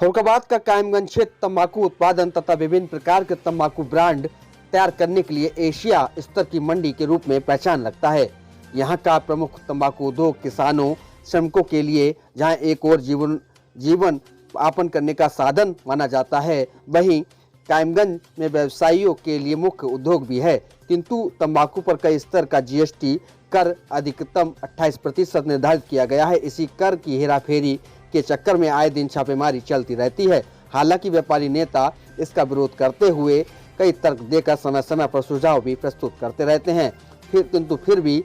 फरुखाबाद का कायमगंज क्षेत्र तंबाकू उत्पादन तथा विभिन्न प्रकार के तंबाकू ब्रांड तैयार करने के लिए एशिया स्तर की मंडी के रूप में पहचान रखता है। यहाँ का प्रमुख तंबाकू उद्योग किसानों श्रमिकों के लिए जहाँ एक और जीवन यापन करने का साधन माना जाता है, वहीं कायमगंज में व्यवसायियों के लिए मुख्य उद्योग भी है। किंतु तंबाकू पर कई स्तर का जीएसटी कर अधिकतम 28% निर्धारित किया गया है। इसी कर की हेराफेरी के चक्कर में आए दिन छापेमारी चलती रहती है। हालांकि व्यापारी नेता इसका विरोध करते हुए कई तर्क देकर समय समय पर सुझाव भी प्रस्तुत करते रहते हैं, किंतु फिर भी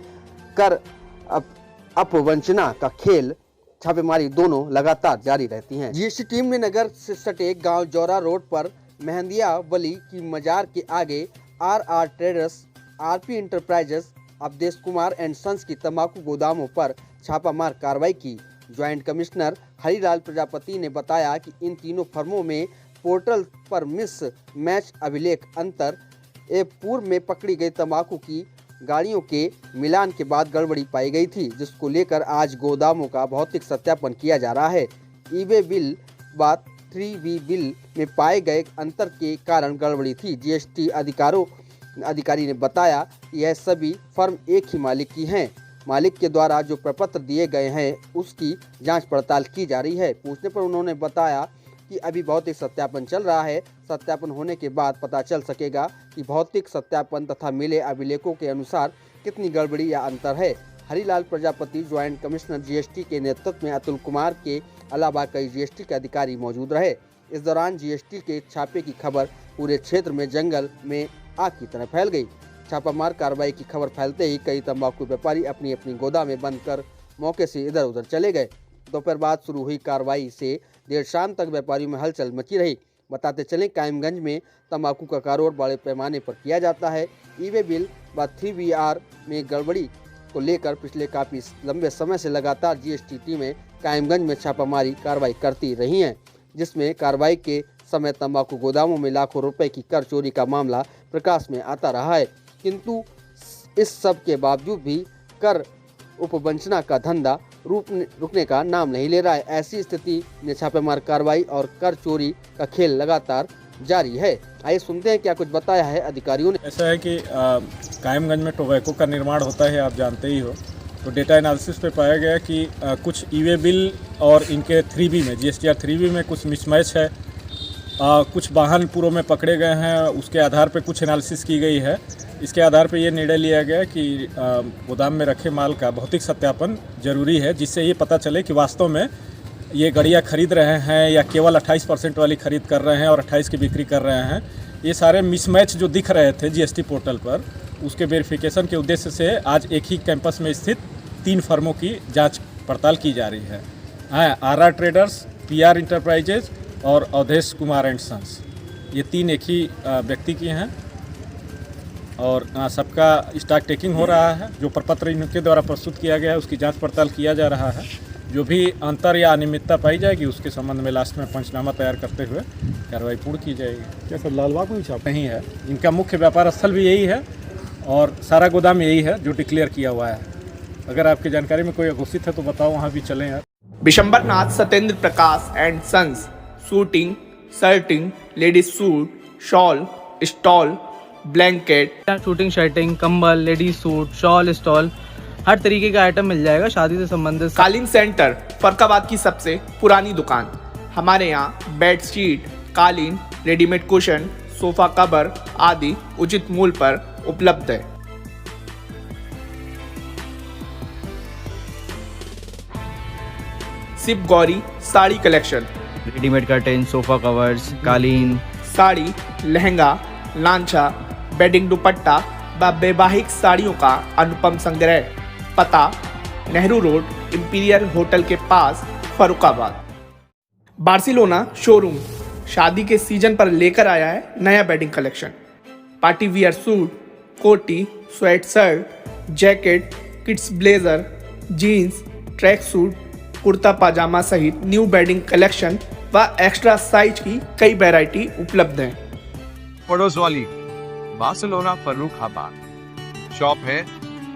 कर अपवंचना का खेल छापेमारी दोनों लगातार जारी रहती हैं। जीएसटी टीम ने नगर से सटे गांव जौरा रोड पर मेहंदिया वली की मजार के आगे R traders, R P enterprises, Avadhesh Kumar and sons की तंबाकू गोदामों पर छापामार कार्रवाई की। ज्वाइंट कमिश्नर हरिलाल प्रजापति ने बताया कि इन तीनों फर्मों में पोर्टल पर मिस मैच अभिलेख अंतर पूर्व में पकड़ी गई तंबाकू की गाड़ियों के मिलान के बाद गड़बड़ी पाई गई थी, जिसको लेकर आज गोदामों का भौतिक सत्यापन किया जा रहा है। ईवे बिल व 3V बिल में पाए गए अंतर के कारण गड़बड़ी थी। जीएसटी अधिकारी ने बताया कि यह सभी फर्म एक ही मालिक की हैं। मालिक के द्वारा जो प्रपत्र दिए गए हैं उसकी जांच पड़ताल की जा रही है। पूछने पर उन्होंने बताया कि अभी भौतिक सत्यापन चल रहा है। सत्यापन होने के बाद पता चल सकेगा कि भौतिक सत्यापन तथा मिले अभिलेखों के अनुसार कितनी गड़बड़ी या अंतर है। Harilal Prajapati joint commissioner GST के नेतृत्व में अतुल कुमार के अलावा कई जीएसटी के अधिकारी मौजूद रहे। इस दौरान जीएसटी के छापे की खबर पूरे क्षेत्र में जंगल में आग की तरह फैल गई। छापामार कार्रवाई की खबर फैलते ही कई तंबाकू व्यापारी अपनी अपनी गोदामें बंद कर मौके से इधर उधर चले गए। दोपहर बाद शुरू हुई कार्रवाई से देर शाम तक व्यापारियों में हलचल मची रही। बताते चलें, कायमगंज में तंबाकू का कारोबार बड़े पैमाने पर किया जाता है। ईवे बिल व 3VR में गड़बड़ी को लेकर पिछले काफ़ी लंबे समय से लगातार जीएसटी टीमें कायमगंज में छापामारी कार्रवाई करती रही हैं, जिसमें कार्रवाई के समय तंबाकू गोदामों में लाखों रुपए की कर चोरी का मामला प्रकाश में आता रहा है। किंतु इस सब के बावजूद भी कर उपवंचना का धंधा रुकने का नाम नहीं ले रहा है। ऐसी स्थिति में छापेमार कार्रवाई और कर चोरी का खेल लगातार जारी है। आइए सुनते हैं क्या कुछ बताया है अधिकारियों ने। ऐसा है कि कायमगंज में टोबैको का निर्माण होता है, आप जानते ही हो। तो डेटा एनालिसिस पे पाया गया कि कुछ ईवे बिल और इनके 3B में GSTR 3B में कुछ मिसमैच है। कुछ वाहन पूर्व में पकड़े गए हैं, उसके आधार पे कुछ एनालिसिस की गई है। इसके आधार पे ये निर्णय लिया गया कि गोदाम में रखे माल का भौतिक सत्यापन जरूरी है, जिससे ये पता चले कि वास्तव में ये गाड़ियाँ खरीद रहे हैं या केवल 28% वाली खरीद कर रहे हैं और 28 की बिक्री कर रहे हैं। ये सारे मिसमैच जो दिख रहे थे जीएसटी पोर्टल पर, उसके वेरिफिकेशन के उद्देश्य से आज एक ही कैंपस में स्थित 3 फर्मों की जाँच पड़ताल की जा रही है। आर ट्रेडर्स, PR इंटरप्राइजेज और अवधेश कुमार एंड सन्स, ये 3 एक ही व्यक्ति की हैं और सबका स्टॉक टेकिंग हो रहा है। जो प्रपत्र इनके द्वारा प्रस्तुत किया गया है उसकी जांच पड़ताल किया जा रहा है। जो भी अंतर या अनियमितता पाई जाएगी उसके संबंध में लास्ट में पंचनामा तैयार करते हुए कार्रवाई पूर्ण की जाएगी। क्या सर लालबाग में छापा नहीं है, इनका मुख्य व्यापार स्थल भी यही है और सारा गोदाम यही है जो डिक्लेयर किया हुआ है। अगर आपकी जानकारी में कोई अघोषित है तो बताओ, वहाँ भी चलें यार। Vishambarnath Satyendra Prakash and sons, suiting, shirting, ladies suit, shawl, stole, blanket, suiting, shirting, कंबल, लेडीज सूट, शॉल, स्टॉल, हर तरीके का आइटम मिल जाएगा शादी से संबंधित। कालीन सेंटर फरुखाबाद की सबसे पुरानी दुकान। हमारे यहाँ बेडशीट, कालीन, रेडीमेड कुशन, सोफा कवर आदि उचित मूल्य पर उपलब्ध है। Shiv Gauri sari collection, readymade curtain, sofa covers, कालीन, साड़ी, लहंगा, लांचा, बेडिंग दुपट्टा व वैवाहिक साड़ियों का अनुपम संग्रह। पता नेहरू रोड, इंपीरियल होटल के पास, फरुखाबाद। बार्सिलोना शोरूम शादी के सीजन पर लेकर आया है नया bedding collection. Party wear suit, कोटी, sweatshirt, jacket, kids blazer, jeans, track suit, kurta pajama सहित न्यू बेडिंग कलेक्शन व एक्स्ट्रा साइज की कई वैरायटी उपलब्ध हैं। पड़ोस वाली बार्सिलोना फर्रुखाबाद शॉप है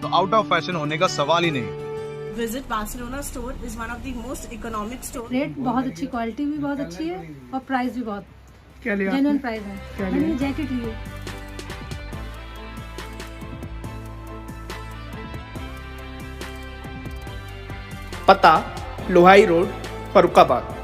तो आउट ऑफ फैशन होने का सवाल ही नहीं। visit Barcelona store is one of the most economic store. Rate बहुत अच्छी, क्वालिटी भी बहुत अच्छी है और प्राइस भी बहुत क्या लिया जेन्युइन प्राइस है। क्या मैंने लिया? जैकेट ली। पता लोहाई रोड, फरुखाबाद।